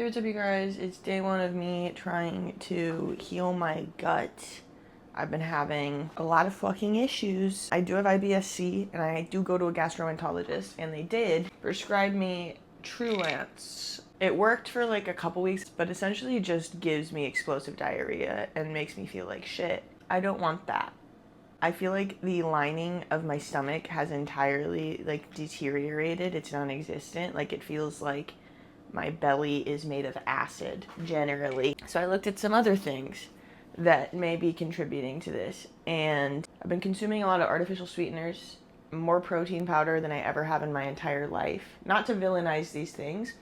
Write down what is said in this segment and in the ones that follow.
Hey, what's up, you guys? It's day one of me trying to heal my gut. I've been having a lot of fucking issues. I do have IBS-c, and I do go to a gastroenterologist, and they did prescribe me Trulance. It worked for like a couple weeks, but essentially it just gives me explosive diarrhea and makes me feel like shit. I don't want that. I feel like the lining of my stomach has entirely like deteriorated. It's non-existent. Like it feels like my belly is made of acid generally. So I looked at some other things that may be contributing to this, and I've been consuming a lot of artificial sweeteners, more protein powder than I ever have in my entire life. Not to villainize these things,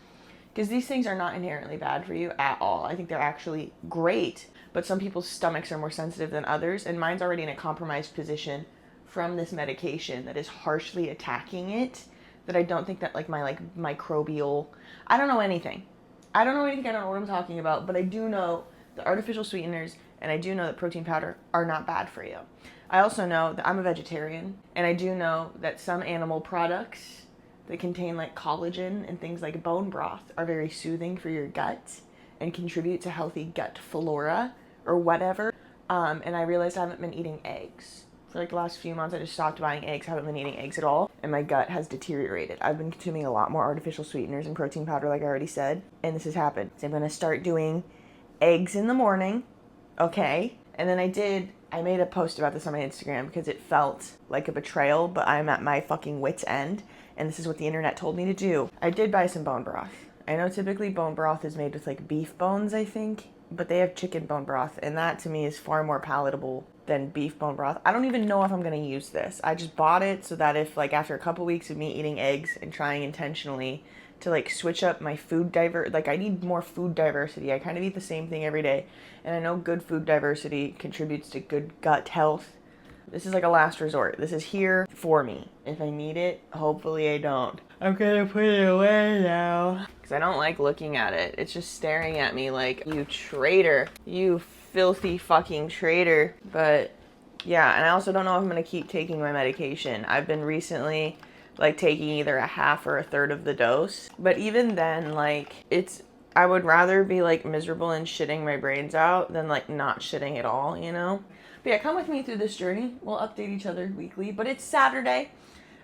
because these things are not inherently bad for you at all. I think they're actually great, but some people's stomachs are more sensitive than others, and mine's already in a compromised position from this medication that is harshly attacking it, that I don't think that like my microbial, I don't know anything. I don't know what I'm talking about, but I do know the artificial sweeteners, and I do know that protein powder are not bad for you. I also know that I'm a vegetarian, and I do know that some animal products that contain like collagen and things like bone broth are very soothing for your gut and contribute to healthy gut flora or whatever. And I realized I haven't been eating eggs. For like the last few months, I just stopped buying eggs, haven't been eating eggs at all, and my gut has deteriorated. I've been consuming a lot more artificial sweeteners and protein powder, like I already said, and this has happened. So I'm gonna start doing eggs in the morning, okay? And then I made a post about this on my Instagram because it felt like a betrayal, but I'm at my fucking wit's end, and this is what the internet told me to do. I did buy some bone broth. I know typically bone broth is made with like beef bones, I think, but they have chicken bone broth, and that to me is far more palatable than beef bone broth. I don't even know if I'm gonna use this. I just bought it so that if like after a couple weeks of me eating eggs and trying intentionally to like switch up my food I need more food diversity. I kind of eat the same thing every day, and I know good food diversity contributes to good gut health. This is like a last resort. This is here for me. If I need it, hopefully I don't. I'm gonna put it away now, because I don't like looking at it. It's just staring at me like, you traitor. You filthy fucking traitor. But yeah, and I also don't know if I'm gonna keep taking my medication. I've been recently like taking either a half or a third of the dose. But even then, like, I would rather be like miserable and shitting my brains out than like not shitting at all, you know? But yeah, come with me through this journey. We'll update each other weekly, but it's Saturday.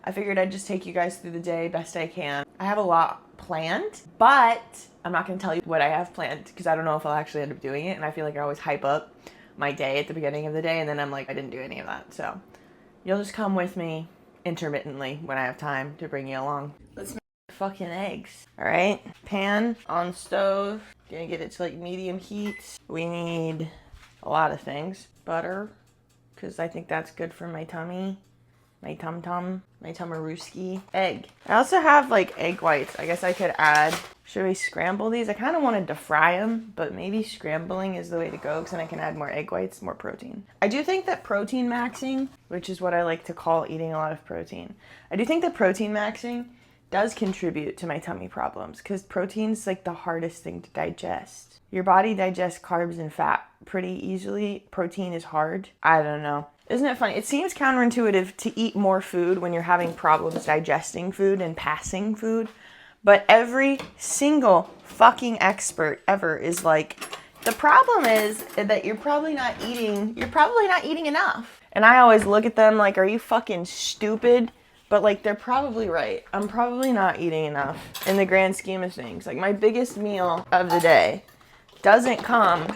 I figured I'd just take you guys through the day best I can. I have a lot planned, but I'm not gonna tell you what I have planned because I don't know if I'll actually end up doing it, and I feel like I always hype up my day at the beginning of the day, and then I'm like, I didn't do any of that. So you'll just come with me intermittently when I have time to bring you along. Let's make fucking eggs. All right, pan on stove. Gonna get it to like medium heat. We need a lot of things. Butter, because I think that's good for my tummy. My tum-tum, my tummarooski. Egg. I also have like egg whites. I guess I could add, should we scramble these? I kind of wanted to fry them, but maybe scrambling is the way to go because then I can add more egg whites, more protein. I do think that protein maxing, which is what I like to call eating a lot of protein, I do think that protein maxing does contribute to my tummy problems because protein's like the hardest thing to digest. Your body digests carbs and fat pretty easily. Protein is hard. I don't know. Isn't it funny? It seems counterintuitive to eat more food when you're having problems digesting food and passing food. But every single fucking expert ever is like, the problem is that you're probably not eating enough. And I always look at them like, are you fucking stupid? But like, they're probably right. I'm probably not eating enough in the grand scheme of things. Like, my biggest meal of the day doesn't come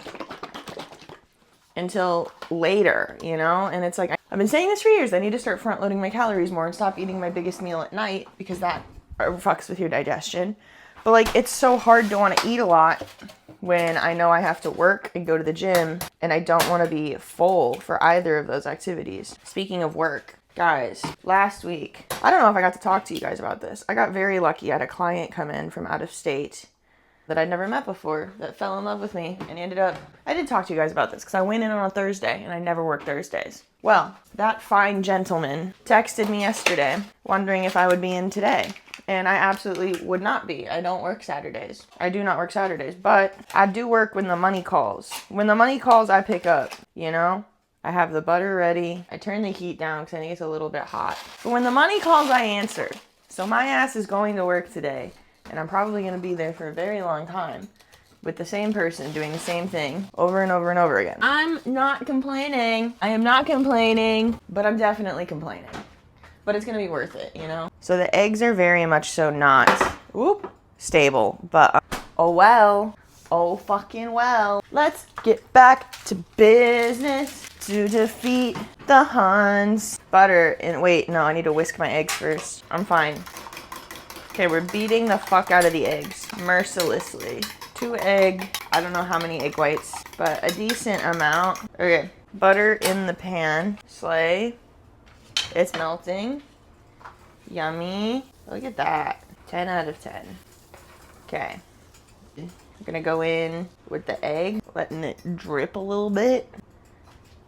until later, you know? And it's like, I've been saying this for years. I need to start front loading my calories more and stop eating my biggest meal at night because that fucks with your digestion. But like, it's so hard to want to eat a lot when I know I have to work and go to the gym, and I don't want to be full for either of those activities. Speaking of work, guys, last week, I don't know if I got to talk to you guys about this. I got very lucky. I had a client come in from out of state that I'd never met before that fell in love with me and ended up, I did talk to you guys about this because I went in on a Thursday and I never work Thursdays. Well, that fine gentleman texted me yesterday wondering if I would be in today. And I absolutely would not be. I don't work Saturdays. I do not work Saturdays, but I do work when the money calls. When the money calls, I pick up, you know? I have the butter ready. I turn the heat down because I think it's a little bit hot. But when the money calls, I answer. So my ass is going to work today, and I'm probably going to be there for a very long time. with the same person doing the same thing over and over and over again. I'm not complaining. I am not complaining, but I'm definitely complaining. But it's gonna be worth it, you know? So the eggs are very much so not stable, but oh well. Oh fucking well. Let's get back to business to defeat the Huns. Butter and wait, no, I need to whisk my eggs first. I'm fine. Okay, we're beating the fuck out of the eggs mercilessly. 2 egg, I don't know how many egg whites, but a decent amount. Okay, butter in the pan. Slay. It's melting. Yummy. Look at that. 10 out of 10. Okay. I'm gonna go in with the egg, letting it drip a little bit.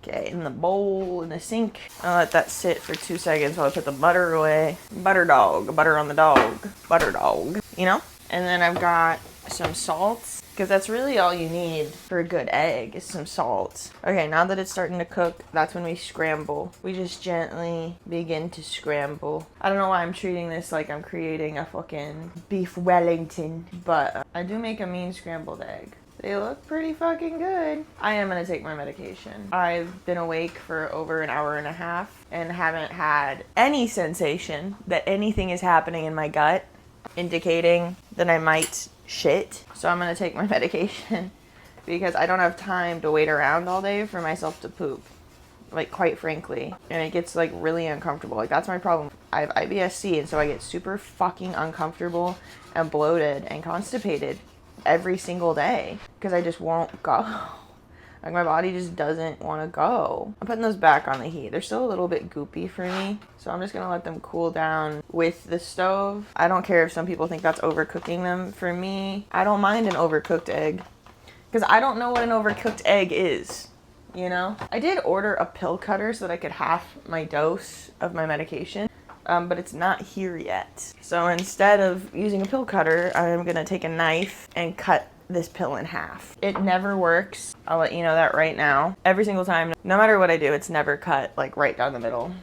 Okay, in the bowl, in the sink. I'll let that sit for 2 seconds while I put the butter away. Butter dog, butter on the dog, butter dog, you know? And then I've got some salt, because that's really all you need for a good egg is some salt. Okay, now that it's starting to cook, that's when we scramble. We just gently begin to scramble. I don't know why I'm treating this like I'm creating a fucking beef Wellington, but I do make a mean scrambled egg. They look pretty fucking good. I am gonna take my medication. I've been awake for over an hour and a half and haven't had any sensation that anything is happening in my gut, indicating that I might shit. So I'm gonna take my medication because I don't have time to wait around all day for myself to poop. Like, quite frankly. And it gets like really uncomfortable. Like, that's my problem. I have IBS-c, and so I get super fucking uncomfortable and bloated and constipated every single day because I just won't go. Like, my body just doesn't want to go. I'm putting those back on the heat. They're still a little bit goopy for me, so I'm just gonna let them cool down with the stove. I don't care if some people think that's overcooking them. For me, I don't mind an overcooked egg because I don't know what an overcooked egg is, you know? I did order a pill cutter so that I could half my dose of my medication. But it's not here yet. So instead of using a pill cutter, I'm gonna take a knife and cut this pill in half. It never works. I'll let you know that right now. Every single time, no matter what I do, it's never cut like right down the middle.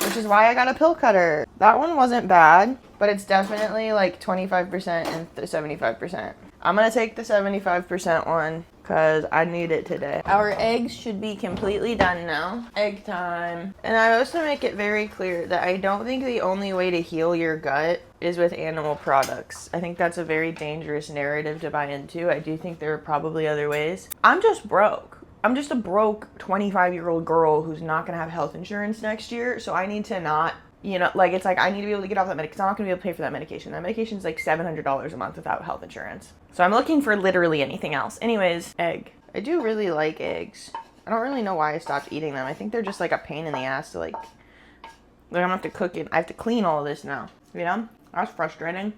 Which is why I got a pill cutter. That one wasn't bad, but it's definitely like 25% and 75%. I'm gonna take the 75% one because I need it today. Our eggs should be completely done now. Egg time. And I also make it very clear that I don't think the only way to heal your gut is with animal products. I think that's a very dangerous narrative to buy into. I do think there are probably other ways. I'm just broke. I'm just a broke 25-year-old girl who's not gonna have health insurance next year, so I need to not, you know, like, it's like I need to be able to get off that medication. I'm not gonna be able to pay for that medication. That medication is like $700 a month without health insurance. So I'm looking for literally anything else. Anyways, egg. I do really like eggs. I don't really know why I stopped eating them. I think they're just like a pain in the ass to like I'm gonna have to cook it. I have to clean all of this now. You know? That's frustrating.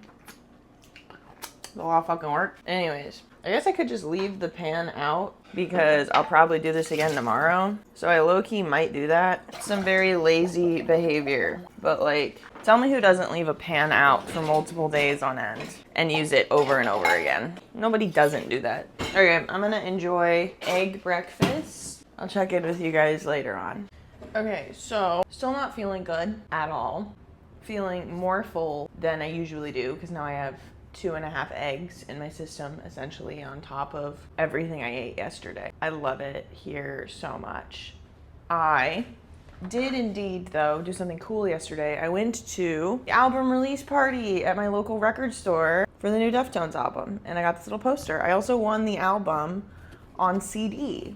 It's a lot of fucking work. Anyways, I guess I could just leave the pan out because I'll probably do this again tomorrow. So I low-key might do that. Some very lazy behavior. But like, tell me who doesn't leave a pan out for multiple days on end and use it over and over again. Nobody doesn't do that. Okay, I'm gonna enjoy egg breakfast. I'll check in with you guys later on. Okay, so still not feeling good at all. Feeling more full than I usually do because now I have 2.5 eggs in my system, essentially, on top of everything I ate yesterday. I love it here so much. I did indeed, though, do something cool yesterday. I went to the album release party at my local record store for the new Deftones album, and I got this little poster. I also won the album on CD.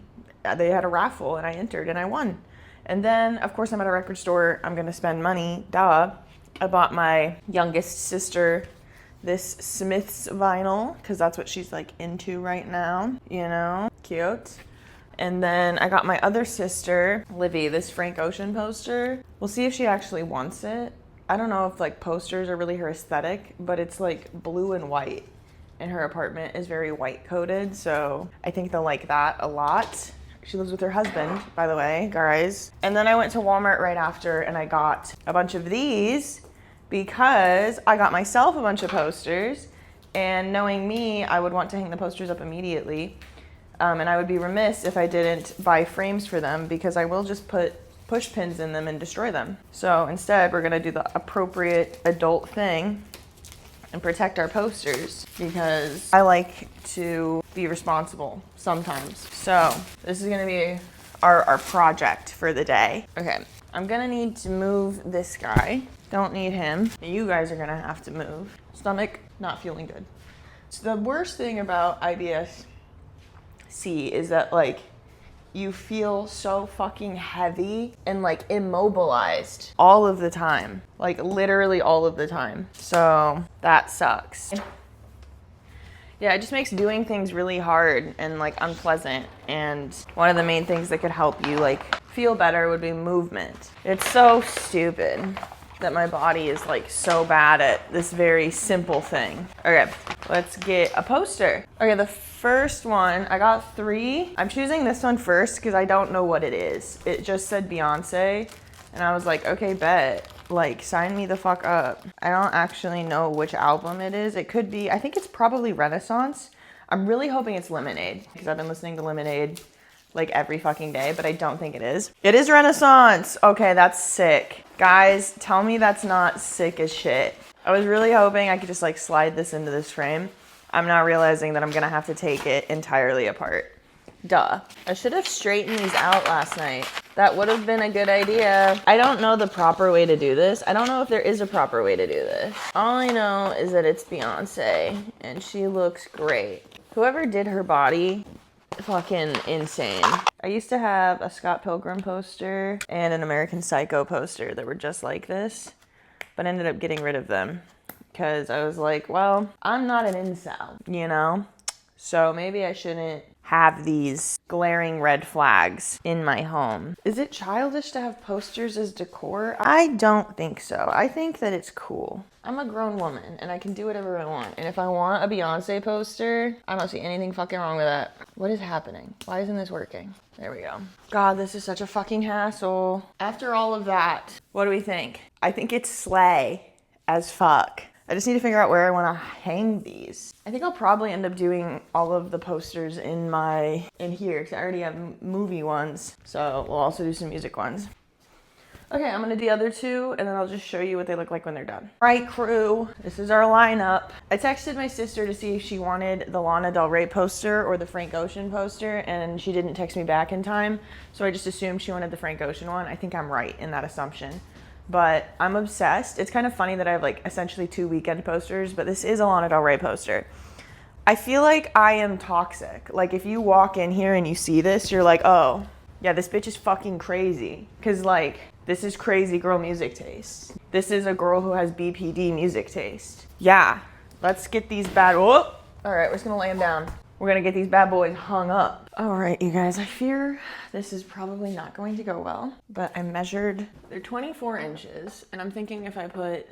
They had a raffle, and I entered, and I won. And then, of course, I'm at a record store. I'm gonna spend money, duh. I bought my youngest sister this Smiths vinyl because that's what she's like into right now, you know, cute. And then I got my other sister, Livy, this Frank Ocean poster. We'll see if she actually wants it. I don't know if like posters are really her aesthetic, but it's like blue and white and her apartment is very white coated, so I think they'll like that a lot. She lives with her husband, by the way, guys. And then I went to Walmart right after and I got a bunch of these because I got myself a bunch of posters, and knowing me, I would want to hang the posters up immediately. And I would be remiss if I didn't buy frames for them because I will just put push pins in them and destroy them. So instead, we're gonna do the appropriate adult thing and protect our posters because I like to be responsible sometimes. So this is gonna be our project for the day. Okay, I'm gonna need to move this guy. Don't need him. You guys are gonna have to move. Stomach, not feeling good. So the worst thing about IBS-c is that like, you feel so fucking heavy and like immobilized all of the time, like literally all of the time. So that sucks. Yeah, it just makes doing things really hard and like unpleasant. And one of the main things that could help you like feel better would be movement. It's so stupid that my body is like so bad at this very simple thing. Okay, let's get a poster. Okay, the first one, I got 3. I'm choosing this one first because I don't know what it is. It just said Beyonce, and I was like, okay, bet. Like, sign me the fuck up. I don't actually know which album it is. It could be, I think it's probably Renaissance. I'm really hoping it's Lemonade because I've been listening to Lemonade like every fucking day, but I don't think it is. It is Renaissance. Okay, that's sick. Guys, tell me that's not sick as shit. I was really hoping I could just like slide this into this frame. I'm not realizing that I'm gonna have to take it entirely apart. Duh. I should have straightened these out last night. That would have been a good idea. I don't know the proper way to do this. I don't know if there is a proper way to do this. All I know is that it's Beyonce and she looks great. Whoever did her body, fucking insane. I used to have a Scott Pilgrim poster and an American Psycho poster that were just like this, but ended up getting rid of them because I was like, well, I'm not an incel, you know? So maybe I shouldn't have these glaring red flags in my home. Is it childish to have posters as decor? I don't think so. I think that it's cool. I'm a grown woman and I can do whatever I want. And if I want a Beyonce poster, I don't see anything fucking wrong with that. What is happening? Why isn't this working? There we go. God, this is such a fucking hassle. After all of that, what do we think? I think it's slay as fuck. I just need to figure out where I want to hang these. I think I'll probably end up doing all of the posters in here because I already have movie ones. So we'll also do some music ones. Okay, I'm gonna do the other 2 and then I'll just show you what they look like when they're done. All right, crew, this is our lineup. I texted my sister to see if she wanted the Lana Del Rey poster or the Frank Ocean poster, and she didn't text me back in time. So I just assumed she wanted the Frank Ocean one. I think I'm right in that assumption. But I'm obsessed. It's kind of funny that I have like essentially 2 weekend posters, but this is a Lana Del Rey poster. I feel like I am toxic. Like if you walk in here and you see this, you're like, oh, yeah, this bitch is fucking crazy. Cause like, this is crazy girl music taste. This is a girl who has BPD music taste. Yeah, let's get these bad, oh, all right, we're just gonna lay them down. We're gonna get these bad boys hung up. All right, you guys, I fear this is probably not going to go well, but I measured, they're 24 inches, and I'm thinking if I put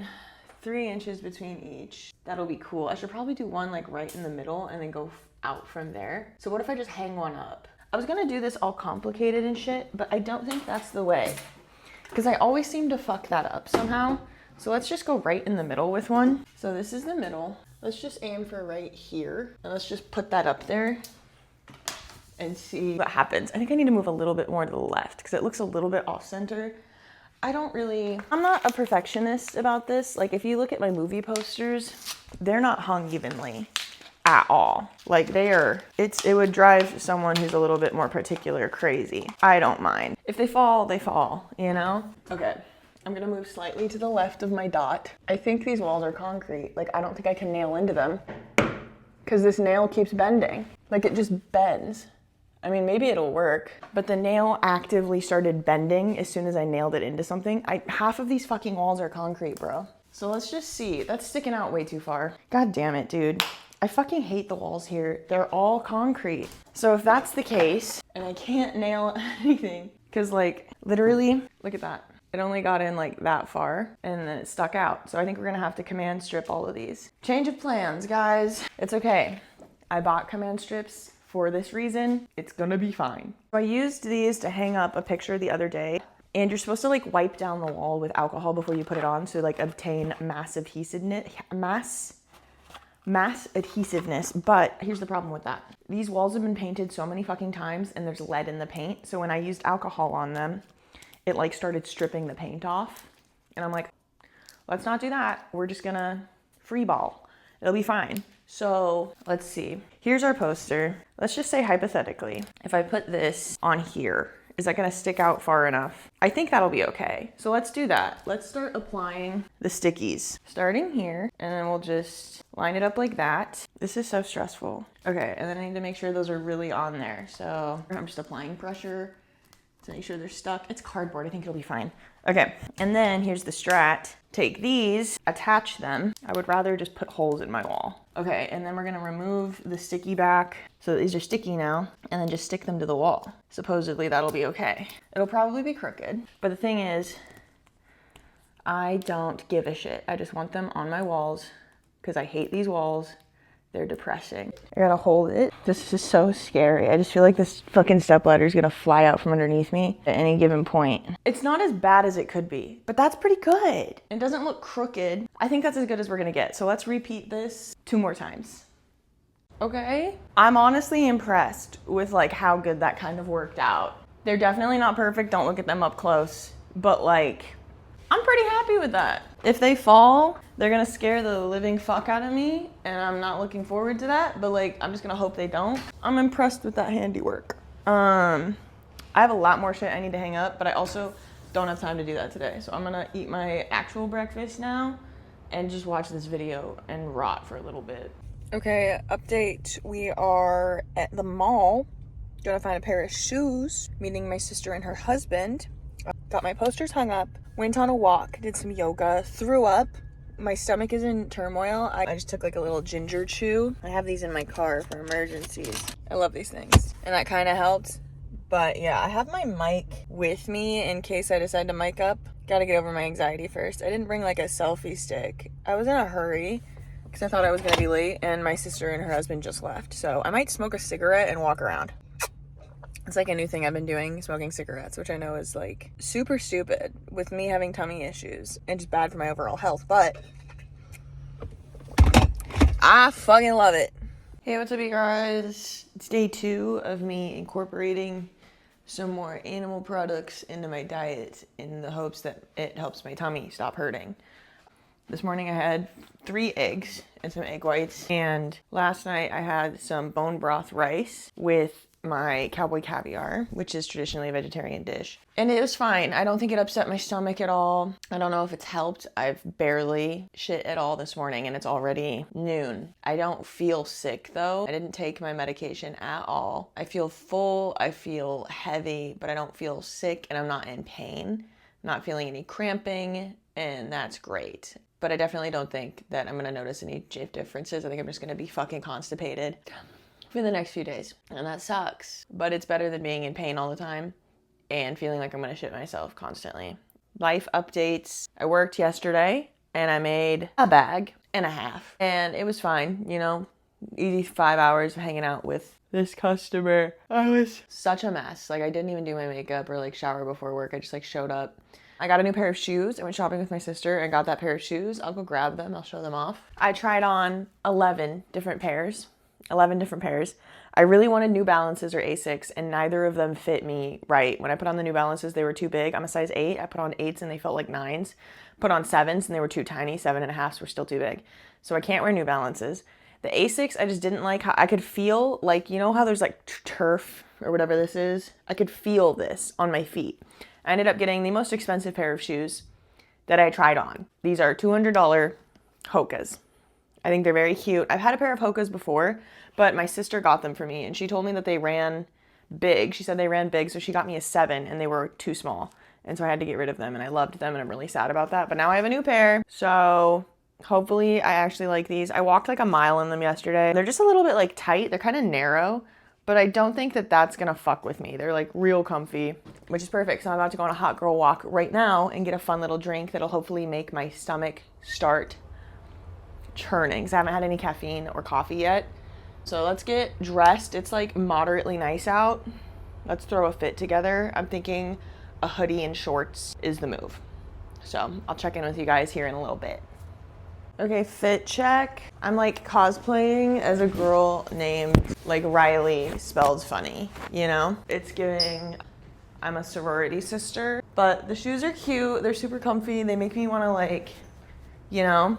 3 inches between each, that'll be cool. I should probably do one like right in the middle and then go out from there. So what if I just hang one up? I was gonna do this all complicated and shit, but I don't think that's the way, because I always seem to fuck that up somehow. So let's just go right in the middle with one. So this is the middle. Let's just aim for right here, and let's just put that up there and see what happens. I think I need to move a little bit more to the left because it looks a little bit off center. I'm not a perfectionist about this. Like if you look at my movie posters, they're not hung evenly at all. Like it would drive someone who's a little bit more particular crazy. I don't mind. If they fall, you know? Okay. I'm gonna move slightly to the left of my dot. I think these walls are concrete. Like, I don't think I can nail into them because this nail keeps bending. Like, it just bends. I mean, maybe it'll work, but the nail actively started bending as soon as I nailed it into something. Half of these fucking walls are concrete, bro. So let's just see. That's sticking out way too far. God damn it, dude. I fucking hate the walls here. They're all concrete. So if that's the case, and I can't nail anything, because like, literally, look at that. It only got in like that far and then it stuck out. So I think we're gonna have to command strip all of these. Change of plans, guys. It's okay. I bought command strips for this reason. It's gonna be fine. So I used these to hang up a picture the other day, and you're supposed to like wipe down the wall with alcohol before you put it on to like obtain mass adhesiveness. But here's the problem with that. These walls have been painted so many fucking times and there's lead in the paint. So when I used alcohol on them, it like started stripping the paint off. And I'm like, let's not do that. We're just gonna free ball. It'll be fine. So let's see. Here's our poster. Let's just say hypothetically, if I put this on here, is that gonna stick out far enough? I think that'll be okay. So let's do that. Let's start applying the stickies. Starting here, and then we'll just line it up like that. This is so stressful. Okay, and then I need to make sure those are really on there. So I'm just applying pressure to make sure they're stuck. It's cardboard, I think it'll be fine. Okay, and then here's the strat. Take these, attach them. I would rather just put holes in my wall. Okay, and then we're gonna remove the sticky back. So these are sticky now, and then just stick them to the wall. Supposedly that'll be okay. It'll probably be crooked, but the thing is, I don't give a shit. I just want them on my walls because I hate these walls. They're depressing. I gotta hold it. This is so scary. I just feel like this fucking stepladder is gonna fly out from underneath me at any given point. It's not as bad as it could be, but that's pretty good. It doesn't look crooked. I think that's as good as we're gonna get. So let's repeat this 2 more times. Okay. I'm honestly impressed with like how good that kind of worked out. They're definitely not perfect. Don't look at them up close, but like, I'm pretty happy with that. If they fall, they're gonna scare the living fuck out of me, and I'm not looking forward to that, but like, I'm just gonna hope they don't. I'm impressed with that handiwork. I have a lot more shit I need to hang up, but I also don't have time to do that today. So I'm gonna eat my actual breakfast now and just watch this video and rot for a little bit. Okay, update. We are at the mall, gonna find a pair of shoes, meeting my sister and her husband. Got my posters hung up, went on a walk, did some yoga, threw up. My stomach is in turmoil. I just took like a little ginger chew. I have these in my car for emergencies. I love these things. And that kind of helped. But yeah, I have my mic with me in case I decide to mic up. Gotta get over my anxiety first. I didn't bring like a selfie stick. I was in a hurry because I thought I was gonna be late, and my sister and her husband just left. So I might smoke a cigarette and walk around. It's like a new thing I've been doing, smoking cigarettes, which I know is like super stupid with me having tummy issues and just bad for my overall health, but I fucking love it. Hey, what's up, you guys? It's day 2 of me incorporating some more animal products into my diet in the hopes that it helps my tummy stop hurting. This morning I had 3 eggs and some egg whites, and last night I had some bone broth rice with my cowboy caviar, which is traditionally a vegetarian dish. And it was fine. I don't think it upset my stomach at all. I don't know if it's helped. I've barely shit at all this morning and it's already noon. I don't feel sick though. I didn't take my medication at all. I feel full, I feel heavy, but I don't feel sick and I'm not in pain. I'm not feeling any cramping, and that's great. But I definitely don't think that I'm gonna notice any differences. I think I'm just gonna be fucking constipated for the next few days, and that sucks, but it's better than being in pain all the time and feeling like I'm gonna shit myself constantly. Life updates. I worked yesterday and I made a bag and a half, and it was fine, you know, easy 5 hours of hanging out with this customer. I was such a mess. Like, I didn't even do my makeup or like shower before work. I just like showed up. I got a new pair of shoes. I went shopping with my sister and got that pair of shoes. I'll go grab them. I'll show them off. I tried on 11 different pairs. I really wanted New Balances or Asics, and neither of them fit me right. When I put on the New Balances, they were too big. I'm a size 8. I put on 8s and they felt like 9s. Put on 7s and they were too tiny. 7.5s were still too big. So I can't wear New Balances. The Asics, I just didn't like how I could feel, like, you know how there's like turf or whatever this is? I could feel this on my feet. I ended up getting the most expensive pair of shoes that I tried on. These are $200 Hokas. I think they're very cute. I've had a pair of Hokas before, but my sister got them for me, and she told me that they ran big. She said they ran big, so she got me a 7, and they were too small. And so I had to get rid of them, and I loved them, and I'm really sad about that. But now I have a new pair, so hopefully I actually like these. I walked like a mile in them yesterday. They're just a little bit like tight. They're kind of narrow, but I don't think that that's gonna fuck with me. They're like real comfy, which is perfect. So I'm about to go on a hot girl walk right now and get a fun little drink that'll hopefully make my stomach start churning, because I haven't had any caffeine or coffee yet. So let's get dressed. It's like moderately nice out. Let's throw a fit together. I'm thinking a hoodie and shorts is the move. So I'll check in with you guys here in a little bit. Okay, fit check. I'm like cosplaying as a girl named like Riley spelled funny, you know? It's giving I'm a sorority sister, but the shoes are cute. They're super comfy. They make me want to like, you know,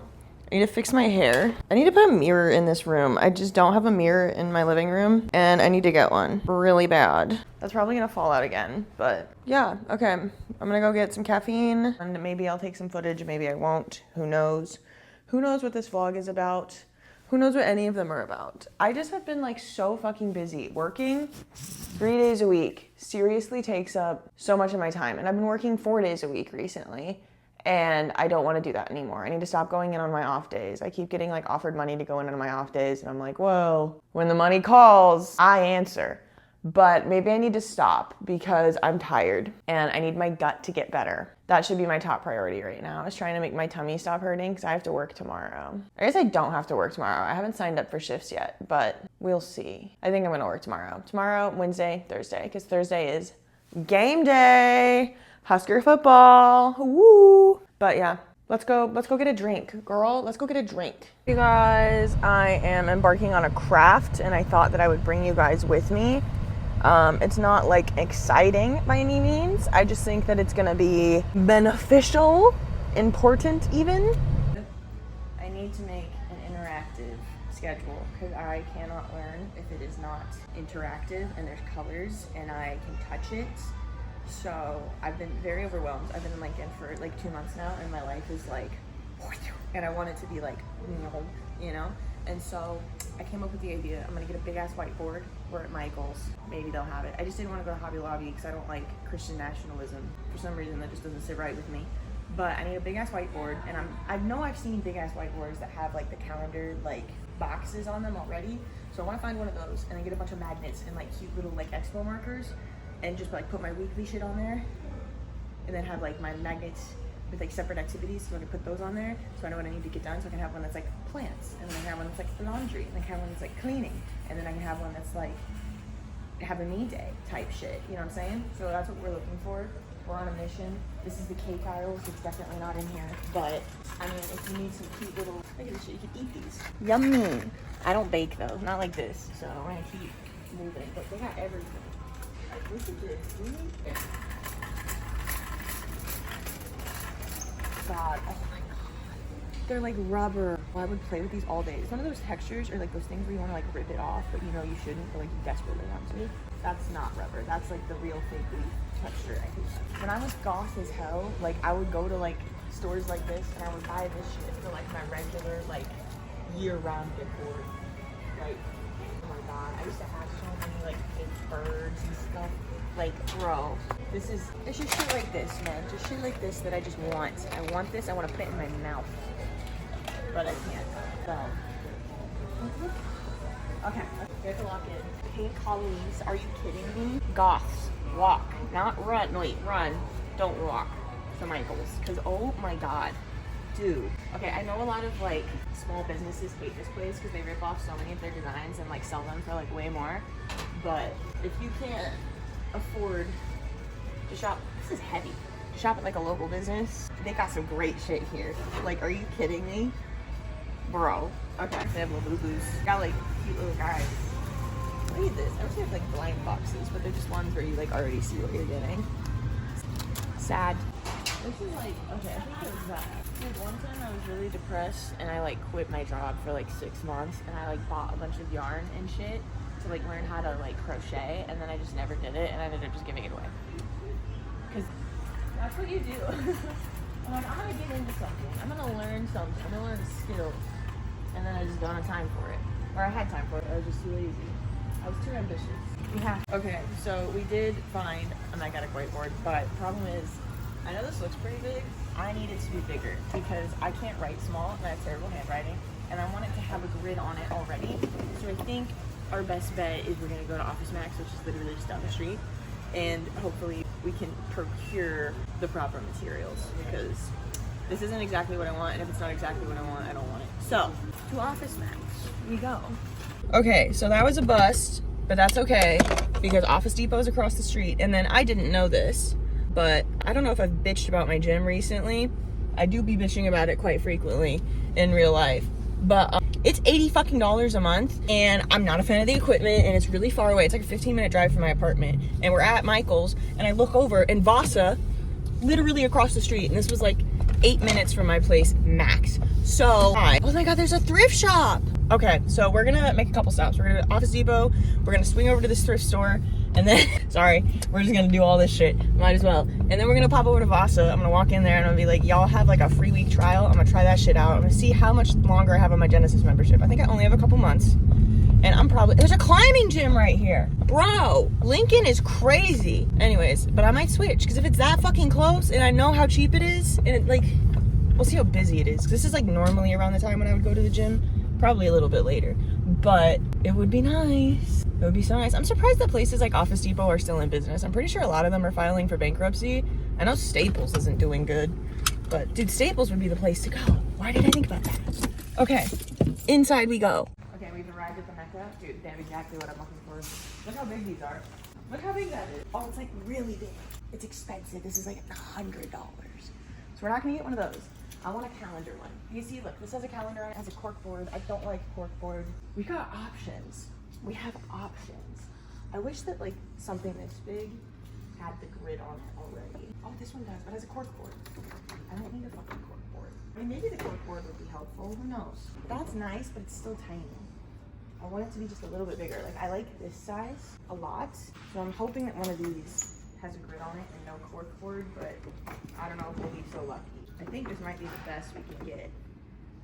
I need to fix my hair. I need to put a mirror in this room. I just don't have a mirror in my living room and I need to get one really bad. That's probably gonna fall out again, but yeah, okay. I'm gonna go get some caffeine and maybe I'll take some footage, maybe I won't. Who knows? Who knows what this vlog is about? Who knows what any of them are about? I just have been like so fucking busy. Working 3 days a week seriously takes up so much of my time. And I've been working 4 days a week recently. And I don't want to do that anymore. I need to stop going in on my off days. I keep getting like offered money to go in on my off days. And I'm like, whoa, when the money calls, I answer. But maybe I need to stop because I'm tired and I need my gut to get better. That should be my top priority right now. I was trying to make my tummy stop hurting because I have to work tomorrow. I guess I don't have to work tomorrow. I haven't signed up for shifts yet, but we'll see. I think I'm gonna work tomorrow. Tomorrow, Wednesday, Thursday, because Thursday is game day. Husker football, woo! But yeah, let's go get a drink. Girl, let's go get a drink. You guys, I am embarking on a craft and I thought that I would bring you guys with me. It's not like exciting by any means. I just think that it's gonna be beneficial, important even. I need to make an interactive schedule because I cannot learn if it is not interactive and there's colors and I can touch it. So I've been very overwhelmed. I've been in Lincoln for like 2 months now and my life is like, and I want it to be like, you know? And so I came up with the idea, I'm gonna get a big ass whiteboard. We're at Michael's, maybe they'll have it. I just didn't wanna go to Hobby Lobby because I don't like Christian nationalism. For some reason that just doesn't sit right with me. But I need a big ass whiteboard and I know I've seen big ass whiteboards that have like the calendar like boxes on them already. So I wanna find one of those and then get a bunch of magnets and like cute little like expo markers and just like put my weekly shit on there and then have like my magnets with like separate activities, so I can put those on there so I know what I need to get done. So I can have one that's like plants, and then I can have one that's like laundry, and I can have one that's like cleaning, and then I can have one that's like have a me day type shit, you know what I'm saying? So that's what we're looking for. We're on a mission. This is the cake aisle, so it's definitely not in here, but I mean, if you need some cute little, look at this shit, you can eat these. Yummy. I don't bake though, not like this, so I'm gonna keep moving, but they got everything. Like, look at this, God, oh my God. They're like rubber. Well, I would play with these all day. It's one of those textures or like those things where you want to like rip it off, but you know you shouldn't, but like you desperately want to. That's not rubber. That's like the real fake leaf texture. I hate that. When I was goth as hell, like I would go to like stores like this and I would buy this shit for like my regular like year-round decor. Like, oh my God, I used to have so many like fake birds and stuff. Like, bro, it's just shit like this, man. Just shit like this that I just want. I want this, I want to put it in my mouth. But I can't, so. Okay, we have to lock in. Pink Halloweens, are you kidding me? Goths, walk, not run. No, wait, run, don't walk to Michael's. Because, oh my God, dude. Okay, I know a lot of, like, small businesses hate this place because they rip off so many of their designs and, like, sell them for, like, way more. But if you can't afford to shop, this is heavy, to shop at like a local business, they got some great shit here. Like, are you kidding me, bro? Okay, they have little boo-boos, got like cute little guys. Look at this. I wish they have like blind boxes, but they're just ones where you like already see what you're getting. Sad. This is like, okay, I think it was that. Like one time I was really depressed and I like quit my job for like 6 months and I like bought a bunch of yarn and shit to like learn how to like crochet, and then I just never did it and I ended up just giving it away because that's what you do. I'm like, I'm gonna get into something, I'm gonna learn something, I'm gonna learn a skill, and then I just don't have time for it, or I had time for it, I was just too lazy, I was too ambitious. Yeah. Okay, so we did find a magnetic whiteboard, but problem is I know this looks pretty big, I need it to be bigger because I can't write small and I have terrible handwriting, and I want it to have a grid on it already. So I think our best bet is we're gonna go to Office Max, which is literally just down the street, and hopefully we can procure the proper materials because this isn't exactly what I want, and if it's not exactly what I want, I don't want it. So, to Office Max we go. Okay, so that was a bust, but that's okay because Office Depot is across the street, and then I didn't know this, but I don't know if I've bitched about my gym recently. I do be bitching about it quite frequently in real life, but it's $80 fucking a month, and I'm not a fan of the equipment, and it's really far away. It's like a 15-minute drive from my apartment, and we're at Michael's, and I look over, and Vasa, literally across the street, and this was like 8 minutes from my place max. So, oh my God, there's a thrift shop. Okay, so we're gonna make a couple stops. We're gonna go to Office Depot, we're gonna swing over to this thrift store, and then, sorry, we're just gonna do all this shit. Might as well. And then we're gonna pop over to Vasa. I'm gonna walk in there and I'm gonna be like, y'all have like a free week trial. I'm gonna try that shit out. I'm gonna see how much longer I have on my Genesis membership. I think I only have a couple months. And I'm probably, there's a climbing gym right here. Bro, Lincoln is crazy. Anyways, but I might switch, because if it's that fucking close and I know how cheap it is, and it like, we'll see how busy it is. This is like normally around the time when I would go to the gym, probably a little bit later, but it would be nice. It would be so nice. I'm surprised that places like Office Depot are still in business. I'm pretty sure a lot of them are filing for bankruptcy. I know Staples isn't doing good, but dude, Staples would be the place to go. Why did I think about that? Okay, inside we go. Okay, we've arrived at the Mecca. Dude, they have exactly what I'm looking for. Look how big these are. Look how big that is. Oh, it's like really big. It's expensive. This is like $100. So we're not gonna get one of those. I want a calendar one. You see, look, this has a calendar on it. It has a cork board. I don't like cork board. We got options. We have options. I wish that like something this big had the grid on it already. Oh, this one does, but it has a cork board. I don't need a fucking cork board. I mean, maybe the cork board would be helpful. Who knows? That's nice, but it's still tiny. I want it to be just a little bit bigger. Like, I like this size a lot. So I'm hoping that one of these has a grid on it and no cork board, but I don't know if we'll be so lucky. I think this might be the best we can get.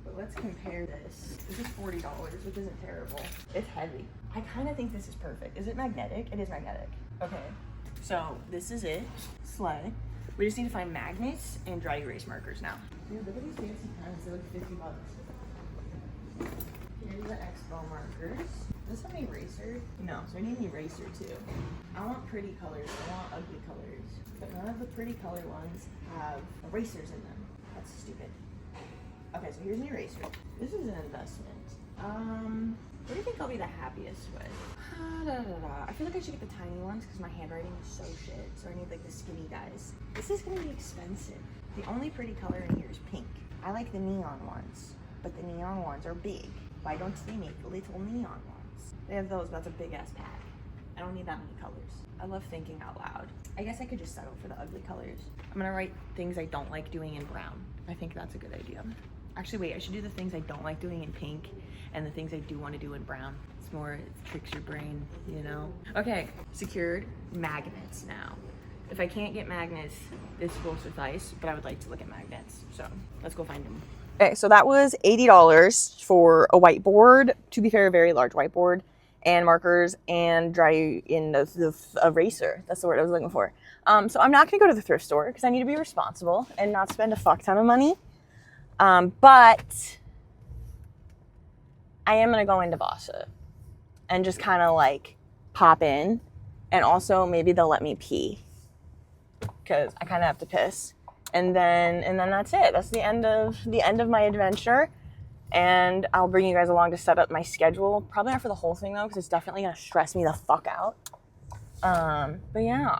But let's compare this. This is $40, which isn't terrible. It's heavy. I kind of think this is perfect. Is it magnetic? It is magnetic. Okay, so this is it. Slay. We just need to find magnets and dry erase markers now. Dude, look at these fancy pens. They're like $50. Here's the expo markers. Does this have an eraser? No, so we need an eraser too. I want pretty colors. I want ugly colors. But none of the pretty color ones have erasers in them. That's stupid. Okay, so here's an eraser. This is an investment. What do you think I'll be the happiest with? I feel like I should get the tiny ones because my handwriting is so shit. So I need like the skinny guys. This is gonna be expensive. The only pretty color in here is pink. I like the neon ones, but the neon ones are big. Why don't they make little neon ones? They have those, but that's a big ass pack. I don't need that many colors. I love thinking out loud. I guess I could just settle for the ugly colors. I'm gonna write things I don't like doing in brown. I think that's a good idea. Actually, wait, I should do the things I don't like doing in pink and the things I do want to do in brown. It's more, it tricks your brain, you know? Okay, secured magnets now. If I can't get magnets, this will suffice, but I would like to look at magnets. So let's go find them. Okay, so that was $80 for a whiteboard. To be fair, a very large whiteboard, and markers and dry in the eraser. That's the word I was looking for. So I'm not gonna go to the thrift store because I need to be responsible and not spend a fuck ton of money. But I am gonna go into Vasa and just kind of like pop in, and also maybe they'll let me pee because I kind of have to piss. And then that's it. That's the end of my adventure. And I'll bring you guys along to set up my schedule. Probably not for the whole thing though, because it's definitely gonna stress me the fuck out. But yeah.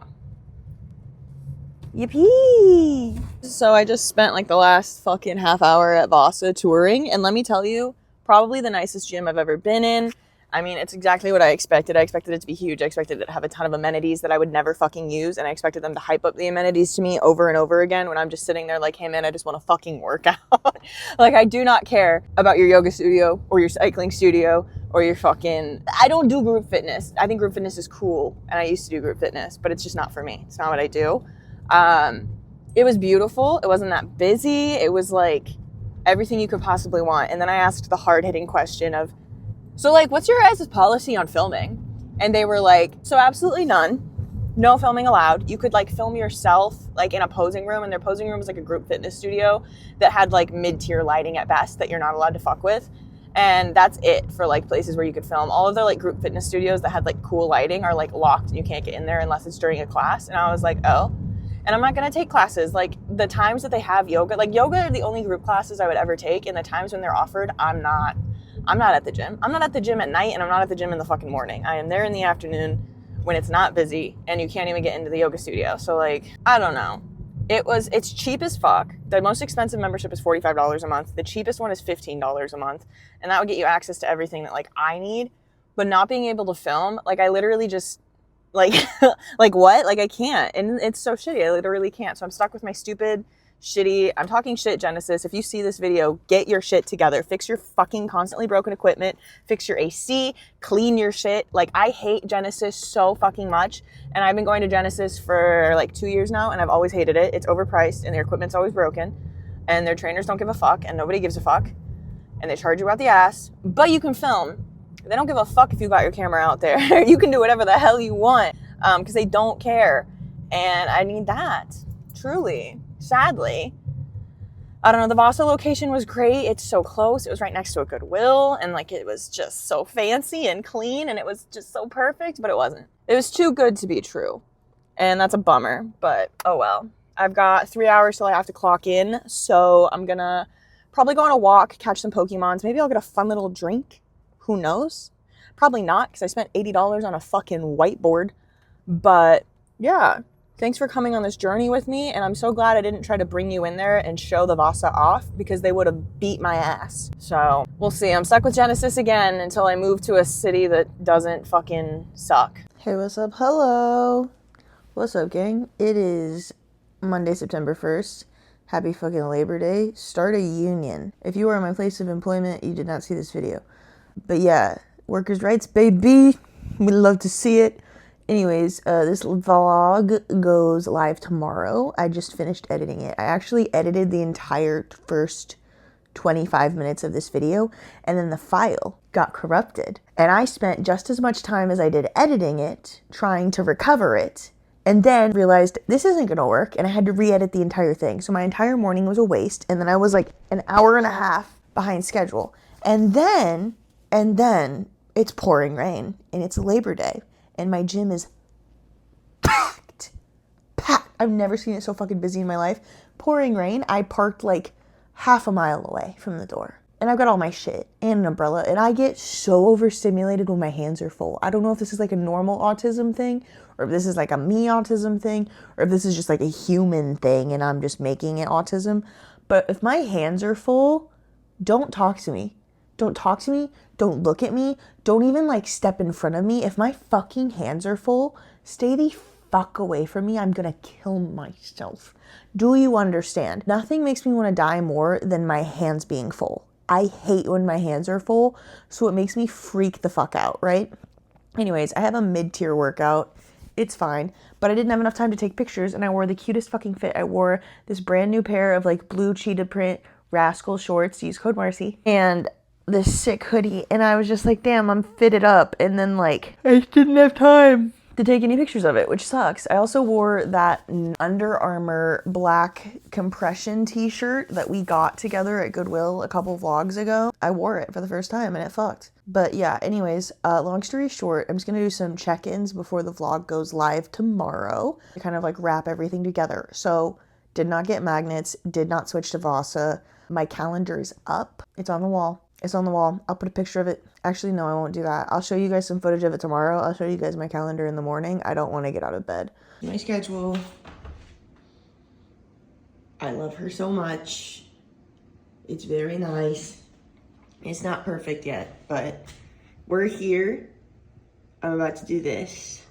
Yippee! So I just spent like the last fucking half hour at Vasa touring, and let me tell you, probably the nicest gym I've ever been in. I mean, it's exactly what I expected. I expected it to be huge. I expected it to have a ton of amenities that I would never fucking use, and I expected them to hype up the amenities to me over and over again when I'm just sitting there like, hey man, I just want to fucking work out. Like, I do not care about your yoga studio or your cycling studio or your fucking... I don't do group fitness. I think group fitness is cool, and I used to do group fitness, but it's just not for me. It's not what I do. It was beautiful. It wasn't that busy. It was like everything you could possibly want. And then I asked the hard-hitting question of, so like, what's your guys' policy on filming? And they were like, so absolutely none. No filming allowed. You could like film yourself like in a posing room, and their posing room was like a group fitness studio that had like mid-tier lighting at best that you're not allowed to fuck with. And that's it for like places where you could film. All of the like group fitness studios that had like cool lighting are like locked and you can't get in there unless it's during a class. And I was like, oh. And I'm not going to take classes. Like the times that they have yoga, like yoga are the only group classes I would ever take. And the times when they're offered, I'm not at the gym. I'm not at the gym at night, and I'm not at the gym in the fucking morning. I am there in the afternoon when it's not busy and you can't even get into the yoga studio. So like, I don't know. It's cheap as fuck. The most expensive membership is $45 a month. The cheapest one is $15 a month. And that would get you access to everything that like I need, but not being able to film, like I literally just like, like what? Like I can't. And it's so shitty. I literally can't. So I'm stuck with my stupid shitty. I'm talking shit, Genesis. If you see this video, get your shit together. Fix your fucking constantly broken equipment. Fix your AC. Clean your shit. Like, I hate Genesis so fucking much. And I've been going to Genesis for like 2 years now, and I've always hated it. It's overpriced, and their equipment's always broken. And their trainers don't give a fuck, and nobody gives a fuck. And they charge you out the ass. But you can film. They don't give a fuck if you got your camera out there. You can do whatever the hell you want, because they don't care. And I need that. Truly. Sadly. I don't know. The Vasa location was great. It's so close. It was right next to a Goodwill. And like, it was just so fancy and clean. And it was just so perfect. But it wasn't. It was too good to be true. And that's a bummer. But oh well. I've got 3 hours till I have to clock in. So I'm going to probably go on a walk, catch some Pokemons. Maybe I'll get a fun little drink. Who knows? Probably not, because I spent $80 on a fucking whiteboard. But yeah. Thanks for coming on this journey with me, and I'm so glad I didn't try to bring you in there and show the Vasa off, because they would have beat my ass. So, we'll see. I'm stuck with Genesis again until I move to a city that doesn't fucking suck. Hey, what's up? Hello. What's up, gang? It is Monday, September 1st. Happy fucking Labor Day. Start a union. If you are in my place of employment, you did not see this video. But yeah, workers' rights, baby. We'd love to see it. Anyways, this vlog goes live tomorrow. I just finished editing it. I actually edited the entire first 25 minutes of this video, and then the file got corrupted. And I spent just as much time as I did editing it, trying to recover it, and then realized this isn't gonna work, and I had to re-edit the entire thing. So my entire morning was a waste, and then I was like an hour and a half behind schedule. And then, it's pouring rain, and it's Labor Day. And my gym is packed. I've never seen it so fucking busy in my life. Pouring rain. I parked like half a mile away from the door. And I've got all my shit and an umbrella. And I get so overstimulated when my hands are full. I don't know if this is like a normal autism thing, or if this is like a me autism thing, or if this is just like a human thing and I'm just making it autism. But if my hands are full, don't talk to me. Don't talk to me. Don't look at me. Don't even like step in front of me. If my fucking hands are full, stay the fuck away from me. I'm gonna kill myself. Do you understand? Nothing makes me want to die more than my hands being full. I hate when my hands are full, so it makes me freak the fuck out, right? Anyways, I have a mid-tier workout. It's fine, but I didn't have enough time to take pictures, and I wore the cutest fucking fit. I wore this brand new pair of like blue cheetah print Rascal shorts. Use code Marcy. And this sick hoodie, and I was just like, damn, I'm fitted up. And then like, I just didn't have time to take any pictures of it, which sucks. I also wore that Under Armour black compression t-shirt that we got together at Goodwill a couple vlogs ago. I wore it for the first time and it fucked. But yeah, anyways, long story short, I'm just gonna do some check-ins before the vlog goes live tomorrow to kind of like wrap everything together. So did not get magnets, did not switch to Vasa. My calendar is up. It's on the wall. It's on the wall. I'll put a picture of it. Actually, no, I won't do that. I'll show you guys some footage of it tomorrow. I'll show you guys my calendar in the morning. I don't want to get out of bed. My schedule. I love her so much. It's very nice. It's not perfect yet, but we're here. I'm about to do this.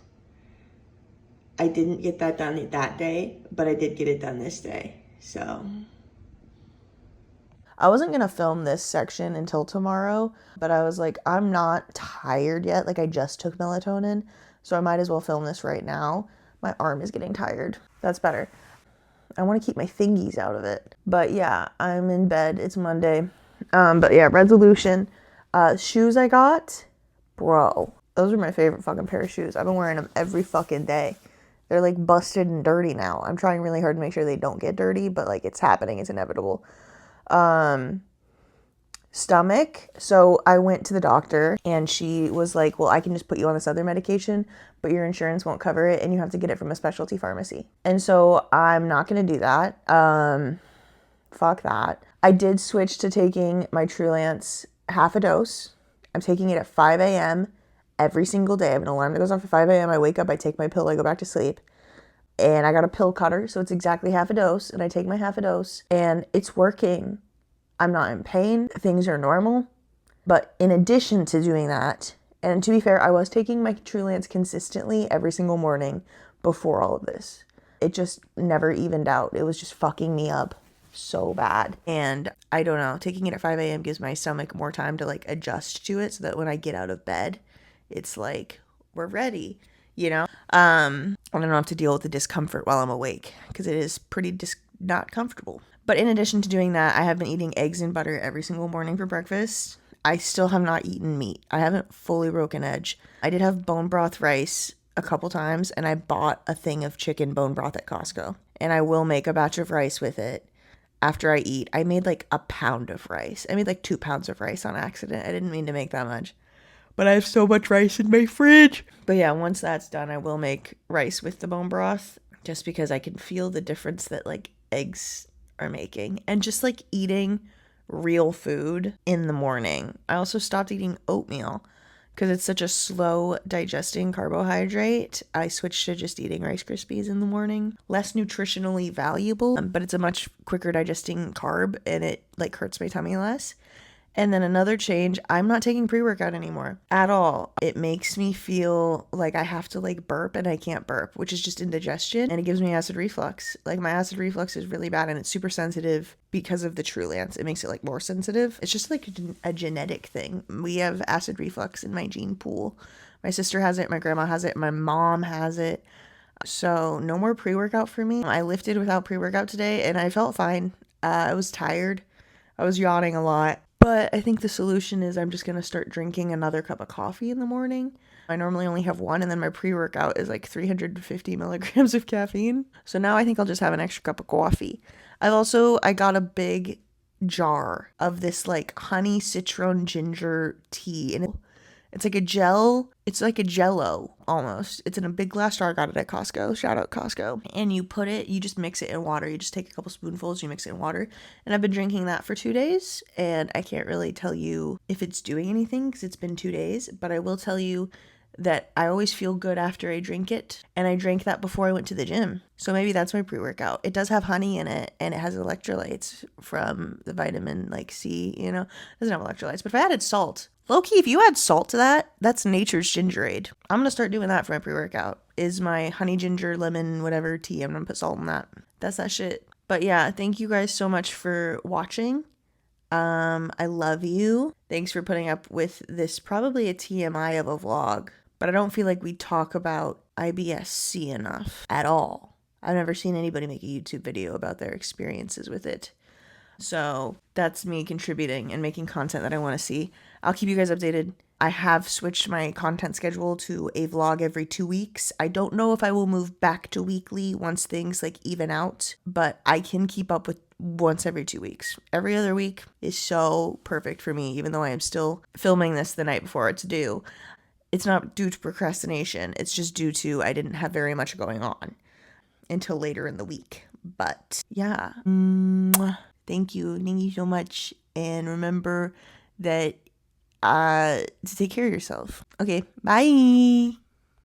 I didn't get that done that day, but I did get it done this day. So I wasn't going to film this section until tomorrow, but I was like, I'm not tired yet. Like, I just took melatonin, so I might as well film this right now. My arm is getting tired. That's better. I want to keep my fingies out of it. But yeah, I'm in bed. It's Monday. But yeah, resolution. Shoes I got, bro, those are my favorite fucking pair of shoes. I've been wearing them every fucking day. They're like busted and dirty now. I'm trying really hard to make sure they don't get dirty, but like it's happening. It's inevitable. Stomach. So I went to the doctor and she was like, well, I can just put you on this other medication, but your insurance won't cover it and you have to get it from a specialty pharmacy. And so I'm not going to do that. Fuck that. I did switch to taking my Trulance half a dose. I'm taking it at 5 a.m. every single day. I have an alarm that goes off at 5 a.m. I wake up, I take my pill, I go back to sleep. And I got a pill cutter, so it's exactly half a dose, and I take my half a dose, and it's working. I'm not in pain. Things are normal. But in addition to doing that, and to be fair, I was taking my Trulance consistently every single morning before all of this. It just never evened out. It was just fucking me up. so bad. And I don't know, taking it at 5 a.m. gives my stomach more time to like adjust to it so that when I get out of bed, it's like, we're ready, you know? I don't have to deal with the discomfort while I'm awake because it is pretty not comfortable. But in addition to doing that, I have been eating eggs and butter every single morning for breakfast. I still have not eaten meat. I haven't fully broken edge. I did have bone broth rice a couple times, and I bought a thing of chicken bone broth at Costco. And I will make a batch of rice with it after I eat. I made like a pound of rice. I made like 2 pounds of rice on accident. I didn't mean to make that much. But I have so much rice in my fridge. But yeah, once that's done, I will make rice with the bone broth just because I can feel the difference that like eggs are making. And just like eating real food in the morning. I also stopped eating oatmeal because it's such a slow digesting carbohydrate. I switched to just eating Rice Krispies in the morning. Less nutritionally valuable, but it's a much quicker digesting carb and it like hurts my tummy less. And then another change, I'm not taking pre-workout anymore at all. It makes me feel like I have to like burp and I can't burp, which is just indigestion, and it gives me acid reflux. Like my acid reflux is really bad and it's super sensitive because of the Trulance. It makes it like more sensitive. It's just like a genetic thing. We have acid reflux in my gene pool. My sister has it, my grandma has it, my mom has it. So no more pre-workout for me. I lifted without pre-workout today and I felt fine. I was tired. I was yawning a lot. But I think the solution is I'm just going to start drinking another cup of coffee in the morning. I normally only have one, and then my pre-workout is like 350 milligrams of caffeine. So now I think I'll just have an extra cup of coffee. I got a big jar of this like honey citron ginger tea, and it's like a gel. It's like a Jello almost. It's in a big glass jar. I got it at Costco. Shout out Costco. And you just mix it in water. You just take a couple spoonfuls, you mix it in water. And I've been drinking that for 2 days. And I can't really tell you if it's doing anything because it's been 2 days. But I will tell you that I always feel good after I drink it. And I drank that before I went to the gym. So maybe that's my pre-workout. It does have honey in it and it has electrolytes from the vitamin like C, you know. It doesn't have electrolytes. But if I added salt, low-key, if you add salt to that, that's nature's gingerade. I'm going to start doing that for my pre-workout. Is my honey ginger lemon whatever tea. I'm going to put salt in that. That's that shit. But yeah, thank you guys so much for watching. I love you. Thanks for putting up with this, probably a TMI of a vlog. But I don't feel like we talk about IBS-c enough at all. I've never seen anybody make a YouTube video about their experiences with it. So that's me contributing and making content that I want to see. I'll keep you guys updated. I have switched my content schedule to a vlog every 2 weeks. I don't know if I will move back to weekly once things like even out, but I can keep up with once every 2 weeks. Every other week is so perfect for me, even though I am still filming this the night before it's due. It's not due to procrastination. It's just due to I didn't have very much going on until later in the week. But yeah, thank you. Thank you so much. And remember that to take care of yourself. Okay, bye.